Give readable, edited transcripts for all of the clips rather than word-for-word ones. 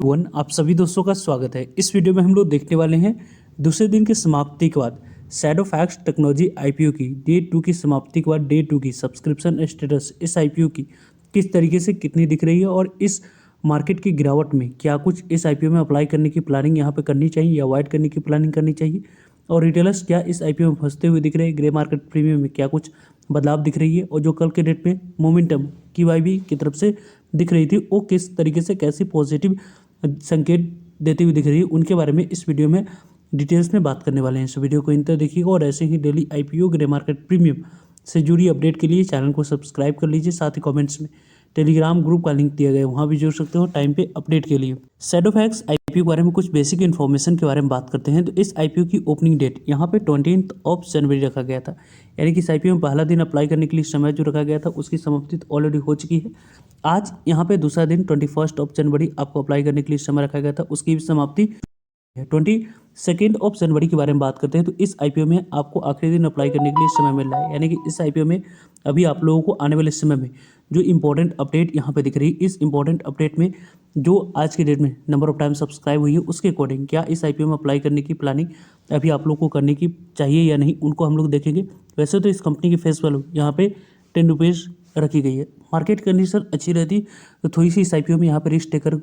One आप सभी दोस्तों का स्वागत है। इस वीडियो में हम लोग देखने वाले हैं दूसरे दिन की समाप्ति के बाद शैडोफैक्स टेक्नोलॉजी आईपीओ की डे 2 की समाप्ति के बाद डे 2 की सब्सक्रिप्शन स्टेटस इस आईपीओ की किस तरीके से कितनी दिख रही है और इस मार्केट की गिरावट में क्या कुछ इस आईपीओ में अप्लाई करने की प्लानिंग यहाँ पे करनी चाहिए या अवॉइड करने की प्लानिंग करनी चाहिए, और रिटेलर्स क्या इस आईपीओ में फंसते हुए दिख रहे हैं, ग्रे मार्केट प्रीमियम में क्या कुछ बदलाव दिख रही है, और जो कल के डेट में मोमेंटम QIB की तरफ से दिख रही थी वो किस तरीके से कैसी पॉजिटिव संकेत देती हुई दिख रही है, उनके बारे में इस वीडियो में डिटेल्स में बात करने वाले हैं। इस वीडियो को इंतर देखिएगा और ऐसे ही daily IPO grey market premium से जुड़ी अपडेट के लिए चैनल को सब्सक्राइब कर लीजिए। साथ ही कमेंट्स में टेलीग्राम ग्रुप का लिंक दिया गया है, वहाँ भी जुड़ सकते हो टाइम पे अपडेट के लिए। शैडोफैक्स आईपीओ के बारे में कुछ बेसिक इन्फॉर्मेशन के बारे में बात करते हैं। तो इस आईपीओ की ओपनिंग डेट यहाँ पे 20 जनवरी रखा गया था, यानी कि इस आईपीओ में पहला दिन अप्लाई करने के लिए समय जो रखा गया था उसकी समाप्ति ऑलरेडी हो चुकी है। आज यहाँ पे दूसरा दिन 21 जनवरी आपको अप्लाई करने के लिए समय रखा गया था, उसकी भी समाप्ति 22 जनवरी के बारे में बात करते हैं। तो इस आईपीओ में आपको आखिरी दिन अप्लाई करने के लिए समय मिल रहा है, यानी कि इस आईपीओ में अभी आप लोगों को आने वाले समय में जो इंपॉर्टेंट अपडेट यहाँ पे दिख रही है, इस इंपॉर्टेंट अपडेट में जो आज की डेट में नंबर ऑफ टाइम सब्सक्राइब हुई है उसके अकॉर्डिंग क्या इस आईपीओ में अप्लाई करने की प्लानिंग अभी आप लोग को करने की चाहिए या नहीं, उनको हम लोग देखेंगे। वैसे तो इस कंपनी की फेस वैल्यू यहाँ पे 10 रुपीज़ रखी गई है। मार्केट कंडीशन अच्छी रहती तो थोड़ी सी इस आईपीओ में यहाँ पे रिस्क टेकर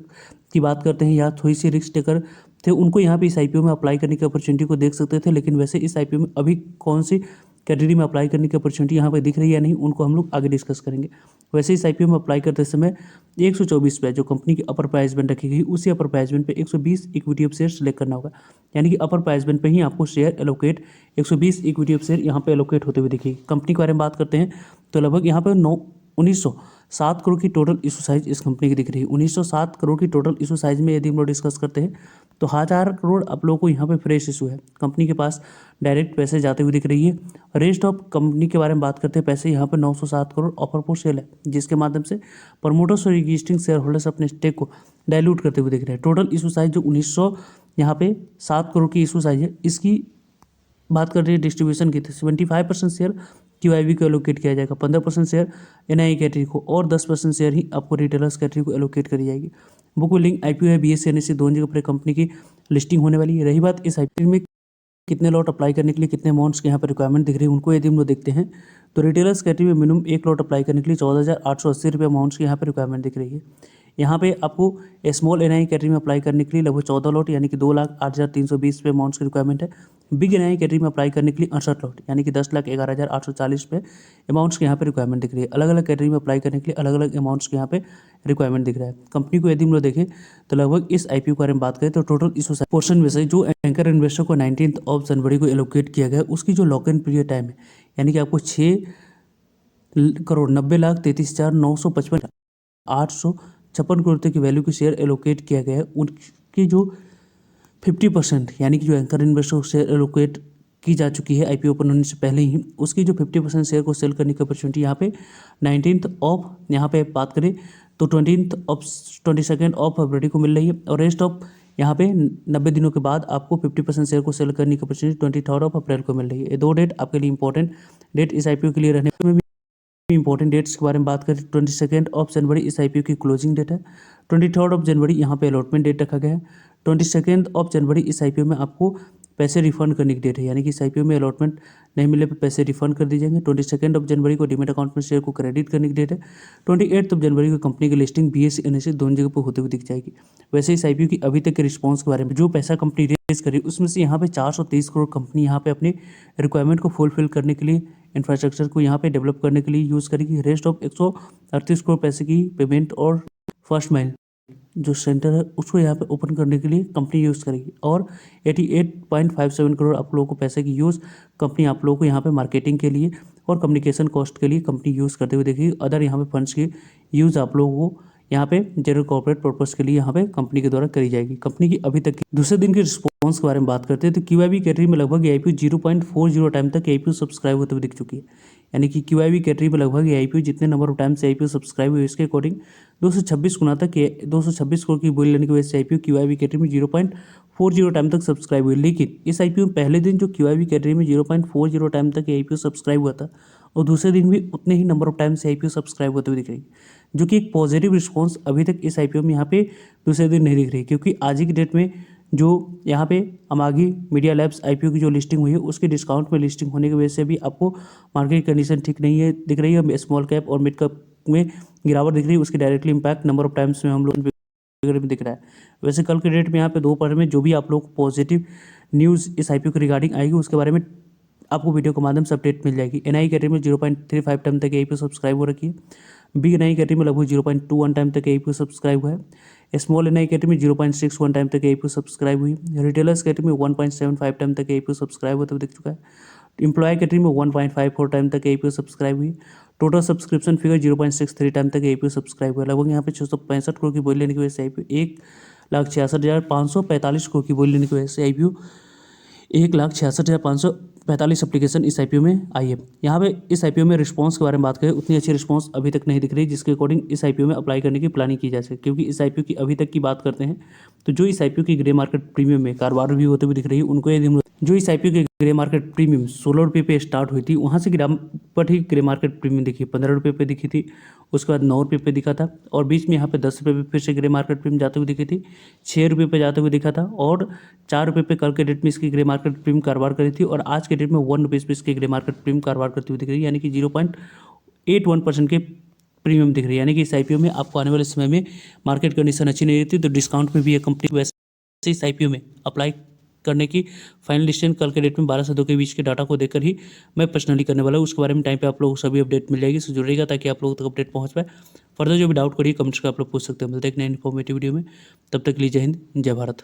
की बात करते हैं या थोड़ी सी रिस्क टेकर थे उनको यहाँ पे इस आईपीओ में अप्लाई करने की अपॉर्चुनिटी को देख सकते थे। लेकिन वैसे इस आईपीओ में अभी कौन सी कैटेगरी में अप्लाई करने की अपॉर्चुनिटी यहाँ पे दिख रही है या नहीं, उनको हम लोग आगे डिस्कस करेंगे। वैसे इस आईपीओ में अप्लाई करते समय 124 पे जो कंपनी की अपर प्राइस बैंड रखी गई उसी अपर प्राइस बैंड पे 120 इक्विटी ऑफ शेयर सेलेक्ट करना होगा, यानी कि अपर प्राइस बैंड पे ही आपको share allocate 120 equity of share यहाँ पे एलोकेट होते हुए दिखेगी। कंपनी के बारे में बात करते हैं तो लगभग यहाँ पे 1907 करोड़ की टोटल इशू साइज इस कंपनी की दिख रही है। 1907 करोड़ की टोटल इशू साइज में यदि हम लोग डिस्कस करते हैं तो 1000 करोड़ आप लोगों को यहाँ पे फ्रेश इशू है, कंपनी के पास डायरेक्ट पैसे जाते हुए दिख रही है। रेस्ट ऑफ कंपनी के बारे में बात करते हैं, पैसे यहाँ पे 907 करोड़ ऑफर फॉर सेल है, जिसके माध्यम से प्रमोटर्स और एग्जिस्टिंग शेयर होल्डर्स अपने स्टेक को डाइल्यूट करते हुए दिख रहे हैं। टोटल इशू साइज जो 1900 यहाँ पे 7 करोड़ की इशू साइज है, इसकी बात कर रही है डिस्ट्रीब्यूशन की, 75% शेयर QIB को एलोकेट किया जाएगा, 15% शेयर NII कैटेगरी को और 10% शेयर ही आपको रिटेलर्स कैटेगरी को एलोकेट करी जाएगी। बुक लिंक आईपीओ है, BSE NSE दोनों जगह पर कंपनी की लिस्टिंग होने वाली है। रही बात इस आईपीओ में कितने लॉट अप्लाई करने के लिए कितने अमाउंट्स के यहाँ पर रिक्वायरमेंट दिख रही है, उनको यदि हम लोग देखते हैं तो रिटेलर्स कैटेगरी में मिनिमम 1 लॉट अप्लाई करने के लिए 14,880 रुपये अमाउंट्स की यहाँ पर रिक्वायरमेंट दिख रही है। यहाँ पे आपको स्मॉल NII कैटेगरी में अप्लाई करने के लिए लगभग 14 लॉट यानी कि 2,08,320 रुपये अमाउंट्स की रिक्वायरमेंट है। बिग NII कैटेगरी में अप्लाई करने के लिए 68 लॉट यानी कि 10,11,840 रुपये अमाउंट्स की यहाँ पे रिक्वायरमेंट दिख रही है। अलग अलग कैटेगरी में अप्लाई करने के लिए अलग अलग अमाउंट्स के यहाँ पे रिक्वायरमेंट दिख रहा है। कंपनी को यदि हम लोग देखें तो लगभग इस आईपीओ के बारे में बात करें तो टोटल इस पोर्शन में से जो एंकर इन्वेस्टर को 19 जनवरी को एलोकेट किया गया उसकी जो लॉक इन पीरियड टाइम है, यानी कि आपको 6,90,33,955,856 करोड़ की वैल्यू की शेयर एलोकेट किया गया है। उनकी जो 50% यानी कि जो एंकर इन्वेस्टर को शेयर एलोकेट की जा चुकी है आईपीओ ओपन होने से पहले ही, उसकी जो 50% शेयर को सेल करने की अपॉर्चुनिटी यहाँ पे 19 यहाँ पे बात करें तो 22 फरवरी को मिल रही है। और रेस्ट ऑफ यहाँ पे 90 दिनों के बाद आपको 50% शेयर को सेल करने की अपॉर्चुनिटी 23 अप्रैल को मिल रही है। ये दो डेट आपके लिए इंपॉर्टेंट डेट इस आईपीओ के लिए रहने में इंपॉर्टेंट डेट्स के बारे में बात करें। 22 जनवरी इस आईपीओ की क्लोजिंग डेट है। 23 जनवरी यहाँ पे अलॉटमेंट डेट रखा गया है। 22 जनवरी इस आईपीओ में आपको पैसे रिफंड करने की डेट है, यानी कि इस आईपीओ में अलॉटमेंट नहीं मिले पर पैसे रिफंड कर दिए जाएंगे। 22 जनवरी को डीमेट अकाउंट में शेयर को क्रेडिट करने की डेट है। 28 जनवरी को कंपनी की लिस्टिंग BSE NSE दोनों जगह पर होते हुए दिख जाएगी। वैसे इस आईपीओ की अभी तक के रिस्पॉन्स के बारे में जो पैसा कंपनी रेज करी उसमें से यहाँ पे 430 करोड़ कंपनी यहाँ पे अपनी रिक्वायरमेंट को फुलफिल करने के लिए इंफ्रास्ट्रक्चर को यहाँ पे डेवलप करने के लिए यूज़ करेगी। रेस्ट ऑफ 138 करोड़ पैसे की पेमेंट और फर्स्ट माइल जो सेंटर है उसको यहाँ पे ओपन करने के लिए कंपनी यूज़ करेगी। और 88.57 करोड़ आप लोगों को पैसे की यूज़ कंपनी आप लोगों को यहाँ पे मार्केटिंग के लिए और कम्युनिकेशन कॉस्ट के लिए कंपनी यूज़ करते हुए देखेगी। अदर यहाँ पे फंड्स की यूज़ आप लोगों को यहाँ पे जनरल कॉर्पोरेट पर्पस के लिए यहाँ पे कंपनी के द्वारा करी जाएगी। कंपनी की अभी तक दूसरे दिन के रिस्पॉन्स के बारे में बात करते हैं तो QIB कैटेगरी में लगभग आईपीओ 0.40 टाइम तक आईपीओ सब्सक्राइब होते हुए दिख चुकी है, यानी कि QIB कैटेगरी में लगभग आईपीओ जितने नंबर ऑफ टाइम से आईपीओ सब्सक्राइब हुए इसके अकॉर्डिंग 226 गुना तक 226 करोड़ की बोली लेने की वजह से आईपीओ QIB कैटेगरी में 0.40 टाइम तक सब्सक्राइब हुई। लेकिन इस आईपीओ में पहले दिन जो QIB कैटेगरी में 0.40 टाइम तक आईपीओ सब्सक्राइब हुआ था और दूसरे दिन भी उतने ही नंबर ऑफ टाइम से आईपीओ सब्सक्राइब होते हुए दिख रही है, जो कि एक पॉजिटिव रिस्पॉन्स अभी तक इस आईपीओ में यहाँ पे दूसरे दिन नहीं दिख रही, क्योंकि आज ही की डेट में जो यहाँ पे अमागी मीडिया लैब्स आईपीओ की जो लिस्टिंग हुई है उसकी डिस्काउंट में लिस्टिंग होने की वजह से भी आपको मार्केट कंडीशन ठीक नहीं है दिख रही है। स्मॉल कैप और मिड कैप में गिरावट दिख रही है, उसकी directly impact number of times में हम लोग में दिख रहा है। वैसे कल के डेट में यहाँ पे दोपहर में जो भी आप लोग को पॉजिटिव न्यूज़ इस आईपीओ के रिगार्डिंग आएगी उसके बारे में आपको वीडियो के माध्यम से अपडेट मिल जाएगी। एनआई कैटेगरी में 0.35 टाइम तक आईपीओ सब्सक्राइब हो रखी है। बिग एनआई कैटेगरी में लगभग 0.21 टाइम तक आईपीओ सब्सक्राइब हुआ है। स्मॉल एनआई कैटेगरी में 0.61 टाइम तक आईपीओ सब्सक्राइब हुई। रिटेलर्स कैटेगरी में 1.75 टाइम तक आईपीओ सब्सक्राइब होते हुए दिख चुका है। एम्प्लॉय कैटेगरी में 1.54 टाइम तक आईपीओ सब्सक्राइब हुई। टोटल सब्सक्रिप्शन फिगर 0.63 टाइम तक आईपीओ सब्सक्राइब हुआ। लगभग यहाँ पे 665 करोड़ की बोली लेने की वजह से आईपीओ 1,66,545 करोड़ की बोली लेने की वजह से आईपीओ 1,66,545 एप्लीकेशन इस आईपीओ में आई है। यहाँ पे इस आईपीओ में रिस्पांस के बारे में बात करें, उतनी अच्छी रिस्पांस अभी तक नहीं दिख रही जिसके अकॉर्डिंग इस आईपीओ में अप्लाई करने की प्लानिंग की जा सके। क्योंकि इस आईपीओ की अभी तक की बात करते हैं तो जो इस आईपीओ की ग्रे मार्केट प्रीमियम में कारोबार भी होते हुए दिख रही है, उनको यदि जो इस आईपीओ की ग्रे मार्केट प्रीमियम 16 रुपये पे स्टार्ट हुई थी, वहाँ से गिरावट ही ग्रे मार्केट प्रीमियम दिखी, 15 रुपये पे दिखी थी, उसके बाद 9 रुपये पे दिखा था और बीच में यहाँ पे 10 रुपये पे फिर से ग्रे मार्केट प्रीमियम जाते हुए दिखी थी, 6 रुपये पे जाते हुए दिखा था और 4 रुपये पे कल के डेट में इसकी ग्रे मार्केट प्रीमियम कारोबार करी थी और आज के डेट में 1 रुपीज़ पे इसकी ग्रे मार्केट प्रीमियम कारोबार करती हुई दिख रही है, यानी कि 0.81% के प्रीमियम दिख रही है। यानी कि इस आईपीओ में आपको आने वाले समय में मार्केट कंडीशन अच्छी नहीं रहती तो डिस्काउंट में भी ये कंपनी वैसे इस आईपीओ में अप्लाई करने की फाइनल डिसीजन कल के डेट में 12 से 2 के बीच के डाटा को देखकर ही मैं पर्सनली करने वाला हूँ। उसके बारे में टाइम पे आप लोगों को सभी अपडेट मिल जाएगी, सो जुड़ेगा ताकि आप लोगों तक अपडेट पहुँच पाए। फर्दर जो भी डाउट करिए कमेंट्स का आप लोग पूछ सकते हैं। मिलते हैं एक नए इन्फॉर्मेटिव वीडियो में, तब तक के लिए जय हिंद जय भारत।